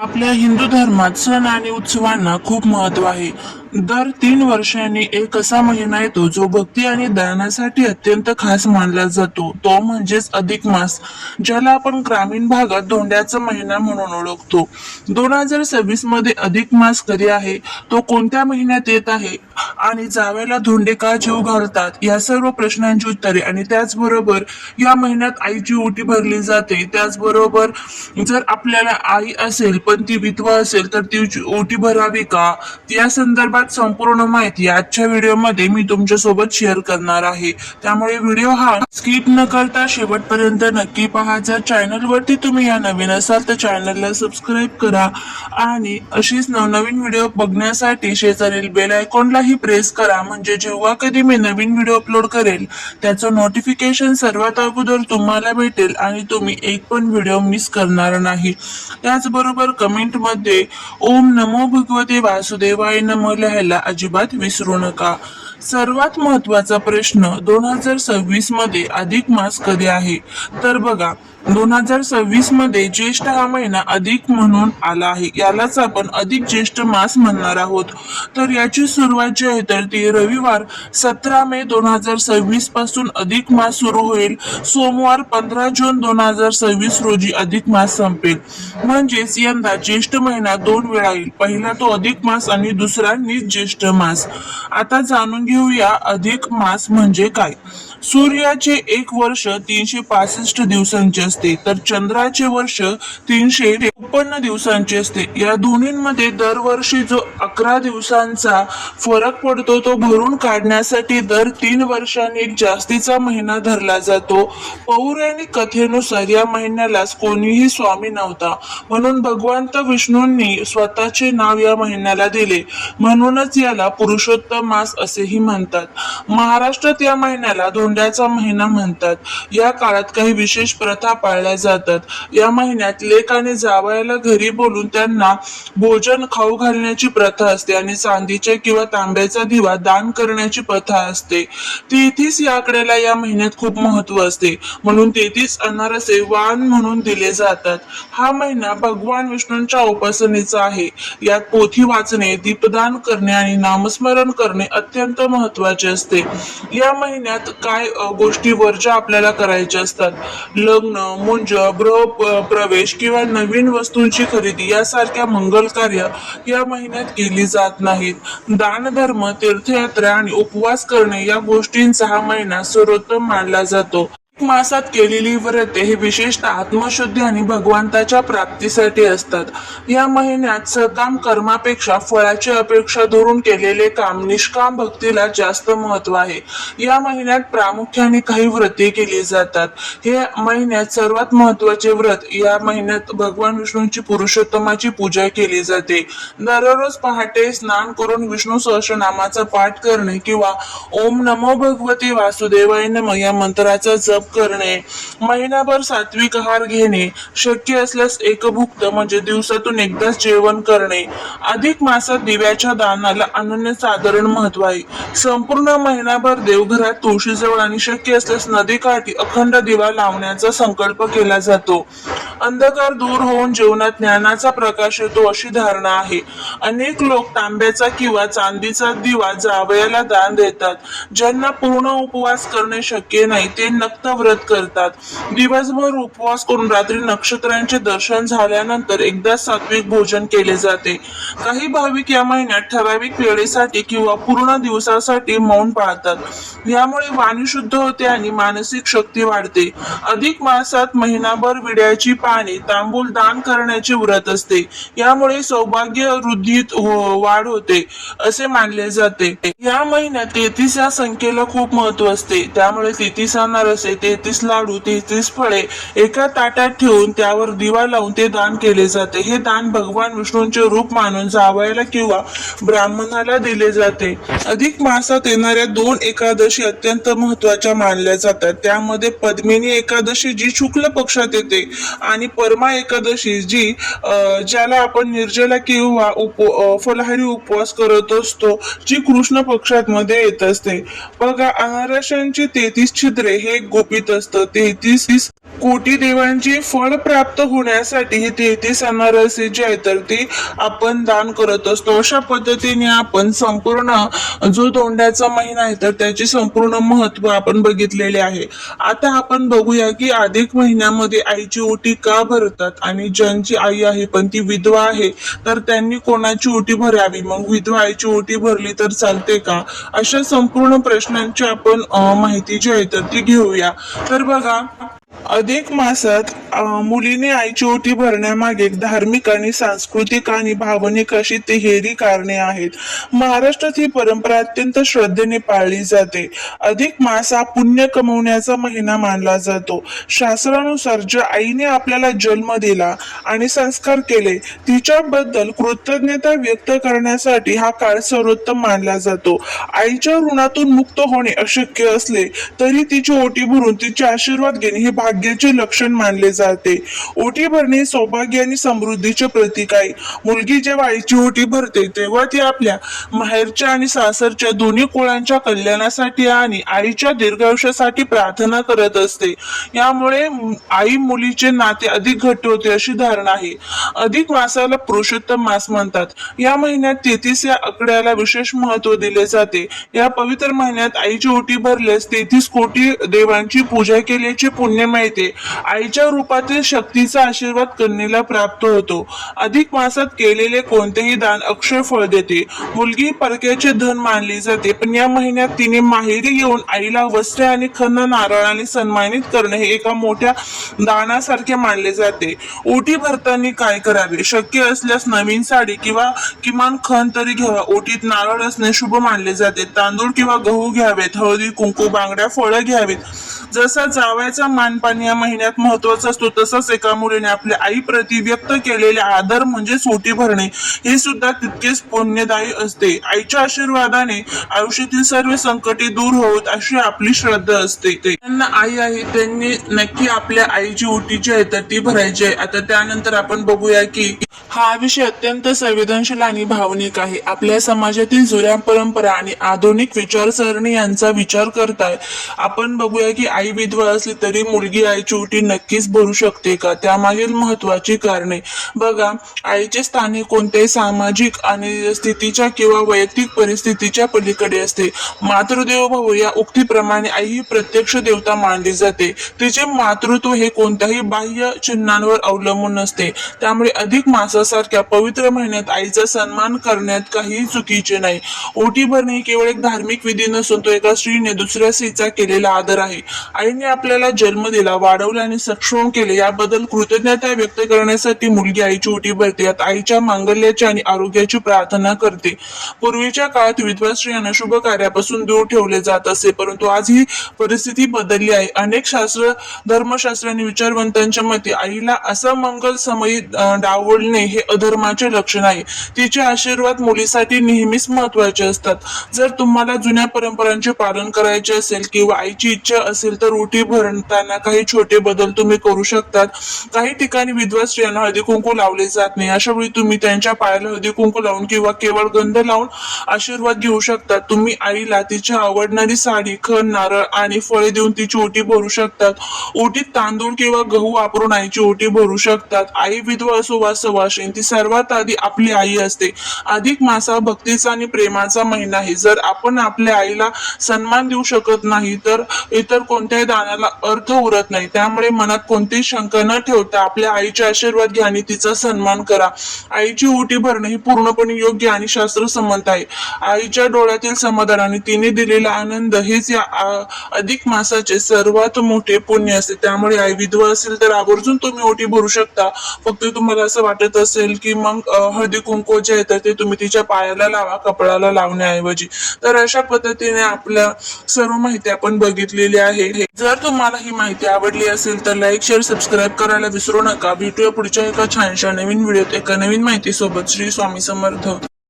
आपल्या हिंदू धर्मात सण आणि उत्सवांना खूप महत्व आहे. दर 3 वर्षांनी एक असा महिना येतो जो भक्ती आणि दानासाठी अत्यंत खास मानला जातो. तो म्हणजेच अधिक मास, ज्याला आपण ग्रामीण भागात धोंड्याचा महिना म्हणून ओळखतो. 2026 मध्ये अधिक मास कधी आहे, तो कोणत्या महिन्यात येत आहे आणि जावयाला धोंडे का जीव घालतात, या सर्व प्रश्नांची उत्तरे आणि त्याचबरोबर या महिन्यात आईची ओटी भरली जाते. त्याचबरोबर जर आपल्याला आई असेल पण ती विधवा असेल तर ती ओटी भरावी का, या संदर्भात संपूर्ण माहिती आजच्या व्हिडिओमध्ये मी तुमच्या सोबत शेअर करणार आहे. त्यामुळे व्हिडिओ हा स्किप न करता शेवटपर्यंत नक्की पहा. जर चॅनल वरती तुम्ही या नवीन असाल तर चॅनलला सबस्क्राईब करा आणि अशीच नवनवीन व्हिडिओ बघण्यासाठी शेजारील बेल आयकॉनलाही प्रेस करा, म्हणजे जेव्हा कधी मी नवीन व्हिडिओ अपलोड करेल त्याचं नोटिफिकेशन सर्वात अगोदर तुम्हाला भेटेल आणि तुम्ही एक पण व्हिडिओ मिस करणार नाही. त्याचबरोबर कमेंट मध्ये ओम नमो भगवते वासुदेवाय नमः लिहायला अजिबात विसरू नका. सर्वात महत्वाचा प्रश्न, 2026 मध्ये अधिक मास कधी आहे? तर बघा, 2026 मध्ये ज्येष्ठ हा महिना अधिक म्हणून आला आहे. यालाच आपण अधिक ज्येष्ठ मास म्हणणार आहोत. तर याची सुरुवात जी आहे तर ती रविवार 17 मे 2026 पासून अधिक मास सुरू होईल. सोमवार 15 जून 2026 रोजी अधिक मास संपेल. म्हणजेच यंदा ज्येष्ठ महिना 2 वेळा येईल. पहिला तो अधिक मास आणि दुसरा ज्येष्ठ मास. आता जाणून घेऊया अधिक मास म्हणजे काय. सूर्याचे एक वर्ष 365 दिवसांचे असते, तर चंद्राचे वर्ष 353 दिवसांचे असते. या दोन्हींमध्ये दरवर्षी जो 11 दिवसांचा फरक पडतो तो भरून काढण्यासाठी दर 3 वर्षांनी एक जास्तीचा महिना धरला जातो. पौराणिक कथेनुसार या महिन्यालाच कोणीही स्वामी नव्हता, म्हणून भगवंत विष्णूंनी स्वतःचे नाव या महिन्याला दिले. म्हणूनच याला पुरुषोत्तम मास असेही म्हणतात. महाराष्ट्रात या महिन्याला धोंड्याचा महिना म्हणतात. या काळात काही विशेष प्रथा पाळल्या जातात. या महिन्यात लेक आणि जावयाला घरी बोलून त्यांना भोजन खाऊ घालण्याची प्रथा असते आणि चांदीच्या किंवा तांब्याचा दिवा दान करण्याची प्रथा असते. 33 या आकड्याला या महिन्यात खूप महत्व असते, म्हणून 33 अनारसे वाण म्हणून दिले जातात. हा महिना भगवान विष्णूंच्या उपासनेचा आहे. यात पोथी वाचणे, दीपदान करणे आणि नामस्मरण करणे अत्यंत महत्वाचे असते. या महिन्यात काय गोष्टी वर्ज्य आपल्याला करायच्या असतात. लग्न, मुंज, प्रवेश किंवा नवीन वस्तूंची खरेदी यासारख्या मंगल कार्य या महिन्यात केली जात नाहीत. दान धर्म, तीर्थयात्रा आणि उपवास करणे या गोष्टींचा हा महिना सर्वोत्तम मानला जातो. मासात केलेली व्रते हे विशेषतः आत्मशुद्धी आणि भगवंताच्या प्राप्तीसाठी असतात. या महिन्यात सकाम कर्मापेक्षा फळाची अपेक्षा धरून केलेले काम, निष्काम भक्तीला जास्त महत्व आहे. या महिन्यात प्रामुख्याने काही व्रते केली जातात. हे महिन्यात सर्वात महत्वाचे व्रत, या महिन्यात भगवान विष्णूंची पुरुषोत्तमाची पूजा केली जाते. दररोज पहाटे स्नान करून विष्णू सहस्रनामाचा पाठ करणे किंवा ओम नमो भगवते वासुदेवाय नमः या मंत्राचा जप करणे. महिनाभर सात्विक आहार घेणे, शक्य असल्यास एकभुक्त म्हणजे दिवसातून एकदाच जेवण करणे. अधिक मासात दिव्याच्या दानाला अनन्यसाधारण महत्व आहे. संपूर्ण महिनाभर देवघरात तुळशीजवळ आणि शक्य असल्यास नदीकाठी अखंड दिवा लावण्याचा संकल्प केला जातो. अंधकार दूर होऊन जीवनात ज्ञानाचा प्रकाश येतो अशी धारणा आहे. अनेक लोक तांब्याचा किंवा चांदीचा दिवा जावयाला दान देतात. ज्यांना पूर्ण उपवास करणे शक्य नाही ते नक्त व्रत करतात. दिवसभर उपवास करून रात्री नक्षत्रांचे दर्शन झाल्यानंतर एकदा सात्विक भोजन केले जाते. काही भाविक या महिन्यात ठराविक वेळेसाठी किंवा पूर्ण दिवसासाठी मौन पाळतात. यामुळे वाणी शुद्ध होते आणि मानसिक शक्ती वाढते. अधिक मासात महिनाभर विड्याची पाने, तांबूल दान करण्याचे व्रत असते. यामुळे सौभाग्य वृद्धीत वाढ होते असे मानले जाते. या महिन्यात 33 या संख्येला खूप महत्व असते. त्यामुळे 33 अनारसे, 33 लाडू, 33 फळे एका ताटात ठेवून त्यावर दिवा लावून ते दान केले जाते. हे दान भगवान विष्णूंचे रूप मानून जावयाला किंवा ब्राह्मणाला दिले जाते. अधिक मासात येणाऱ्या 2 एकादशी अत्यंत महत्वाच्या मानल्या जातात. त्यामध्ये पद्मिनी एकादशी जी शुक्ल पक्षात येते आणि परमा एकादशी जी ज्याला आपण निर्जला किंवा फलाहारी उपवास करत असतो, जी कृष्ण पक्षात मध्ये येत असते. बघा, अनारशांची 33 छिद्रे हे गुपित असतं. 33 कोटी देवांची फळ प्राप्त होण्यासाठी हे 33 अनारसे जे आहे तर ते आपण दान करत असतो. अशा पद्धतीने आपण संपूर्ण जो धोंड्याचा महिना आहे तर त्याचे संपूर्ण महत्व आपण बघितलेले आहे. आता आपण बघूया की अधिक महिन्यामध्ये आईची ओटी का भरतात आणि ज्यांची आई आहे पण ती विधवा आहे तर त्यांनी कोणाची ओटी भरावी, मग विधवा आईची ओटी भरली तर चालते का, अशा संपूर्ण प्रश्नांची आपण माहिती जी आहे तर ती घेऊया. तर बघा, अधिक मासात मुलीने आईची ओटी भरण्यामागे एक धार्मिक आणि सांस्कृतिक आणि भावनिक अशी तिहेरी कारणे आहेत. महाराष्ट्रात ही परंपरा अत्यंत श्रद्धेने पाळली जाते. अधिक मास हा पुण्य कमवण्याचा महिना मानला जातो. शास्त्रानुसार ज्या आईने आपल्याला जन्म दिला आणि संस्कार केले तिच्याबद्दल कृतज्ञता व्यक्त करण्यासाठी हा काळ सर्वोत्तम मानला जातो. आईच्या ऋणातून मुक्त होणे अशक्य असले तरी तिची ओटी भरून तिचे आशीर्वाद घेणे हे भाग्याचे लक्षण मानले जाते. ओटी भरणे सौभाग्य आणि समृद्धीचे प्रतीक आहे. मुलगी जेव्हा आईची ओटी भरते तेव्हा ती आपल्या माहेरच्या आणि सासरच्या दोन्ही कुळांच्या कल्याणासाठी आणि आईच्या दीर्घायुष्यासाठी प्रार्थना करत असते. यामुळे आई मुलीचे नाते अधिक घट्ट होते अशी धारणा आहे. अधिक मासाला पुरुषोत्तम मास म्हणतात. या महिन्यात 33 या आकड्याला विशेष महत्व दिले जाते. या पवित्र महिन्यात आईची ओटी भरल्यास 33 कोटी देवांची पूजा केल्याचे पुण्य मिळते. आईच्या रूपातील शक्तीचा आशीर्वाद कन्येला प्राप्त होतो. अधिक मासात केलेले कोणतेही दान अक्षय फळ देते. मुलगी परक्याचे धन मानली जाते, पण या महिन्यात तिने माहेरी येऊन आईला वस्त्रे आणि खण नारळाने सन्मानित करणे हे एका मोठ्या दानासारखे मानले जाते. ओटी भरताना काय करावे? शक्य असल्यास नवीन साडी किंवा किमान खण तरी घ्यावा. ओटीत नारळ असणे शुभ मानले जाते. तांदूळ किंवा गहू घ्यावेत. हळदी कुंकू बांगड्या फळं घ्यावीत. जसा जावयाचा मानपान या महिन्यात महत्वाचा असतो तसंच एका मुलीने आपल्या आईप्रती व्यक्त केलेले आदर म्हणजे ओटी भरणे हे सुद्धा तितकेच पुण्यदायी असते. आईच्या आशीर्वादाने आयुष्यातील सर्व संकटे दूर होत अशी आपली श्रद्धा असते. त्यांना आई आहे त्यांनी नक्की आपल्या आईची ओटी जी आहे तर ती भरायची आहे. आता त्यानंतर आपण बघूया की हा विषय अत्यंत संवेदनशील आणि भावनिक आहे. आपल्या समाजातील जुन्या परंपरा आणि आधुनिक विचारसरणी यांचा विचार करताय आपण बघूया की आई विधवा असली तरी मुलगी आईची ओटी नक्कीच भरू शकते का, त्यामागील महत्वाची कारणे बघा. आईचे स्थान हे कोणत्याही सामाजिक आणि स्थितीच्या किंवा वैयक्तिक परिस्थितीच्या पलीकडे असते. मातृदेवो भव या उक्तीप्रमाणे आई ही प्रत्यक्ष देवता मानली जाते. तिचे मातृत्व हे कोणत्याही बाह्य चिन्हांवर अवलंबून नसते. त्यामुळे अधिक मासासारख्या पवित्र महिन्यात आईचा सन्मान करण्यात काहीही चुकीचे नाही. ओटी भरणे ही केवळ एक धार्मिक विधी नसून तो एका स्त्रीने दुसऱ्या स्त्रीचा केलेला आदर आहे. आईने आपल्याला जन्म दिला, वाढवले आणि सक्षम केले याबद्दल कृतज्ञता व्यक्त करण्यासाठी मुलगी आईची ओटी भरते. यात आईच्या मांगल्याची आणि आरोग्याची प्रार्थना करते. पूर्वीच्या काळात विधवा स्त्रियांना शुभ कार्यापासून दूर ठेवले जात असे, परंतु आज ही परिस्थिती बदलली आहे. अनेक धर्मशास्त्र आणि विचारवंतांच्या मते आईला असा मंगल समयी डावलणे हे अधर्माचे लक्षण आहे. तिचे आशीर्वाद मुलीसाठी नेहमीच महत्वाचे असतात. जर तुम्हाला जुन्या परंपरांचे पालन करायचे असेल किंवा आईची इच्छा असेल तर ओटी भरताना काही छोटे बदल तुम्ही करू शकतात. काही ठिकाणी विधवा स्त्रियांना हळदी कुंकू लावले जात नाही. अशा वेळी तुम्ही त्यांच्या पायाला हळदी कुंकू लावून किंवा केवळ गंध लावून आशीर्वाद घेऊ शकतात. तुम्ही आईला तिच्या आवडणारी साडी, खण, नारळ आणि फळे देऊन तिची ओटी भरू शकतात. ओटीत तांदूळ किंवा गहू वापरून आईची ओटी भरू शकतात. आई विधवा असो वा सवाशीण ती सर्वात आधी आपली आई असते. अधिक मास हा भक्तीचा आणि प्रेमाचा महिना आहे. जर आपण आपल्या आईला सन्मान देऊ शकत नाही तर इतर कोणत्याही दानाला अर्थ उरत नाही. त्यामुळे मनात कोणतीही शंका न ठेवता आपल्या आईचे आशीर्वाद घ्या आणि तिचा सन्मान करा. आईची ओटी भरणे ही पूर्णपणे योग्य आणि शास्त्रसंमत आहे. आईच्या डोळ्यातील समाधान आणि तिने दिलेला आनंद हेच या अधिक मासाचे सर्वात मोठे पुण्य असते. त्यामुळे आई विधवा असेल तर आवर्जून तुम्ही ओटी भरू शकता. फक्त तुम्हाला असं वाटत असेल की मग हळदी कुंकू जे आहे ते तुम्ही तिच्या पायाला लावा कपडाला लावण्याऐवजी. तर अशा पद्धतीने आपल्या सर्व माहिती आपण बघितलेली आहे. जर तुम्हाला ही माहिती आवडली असेल तर लाईक, शेअर, सबस्क्राईब करायला विसरू नका. भेटूया पुढच्या एका छानशा नवीन व्हिडिओत एका नवीन माहिती सोबत. श्री स्वामी समर्थ.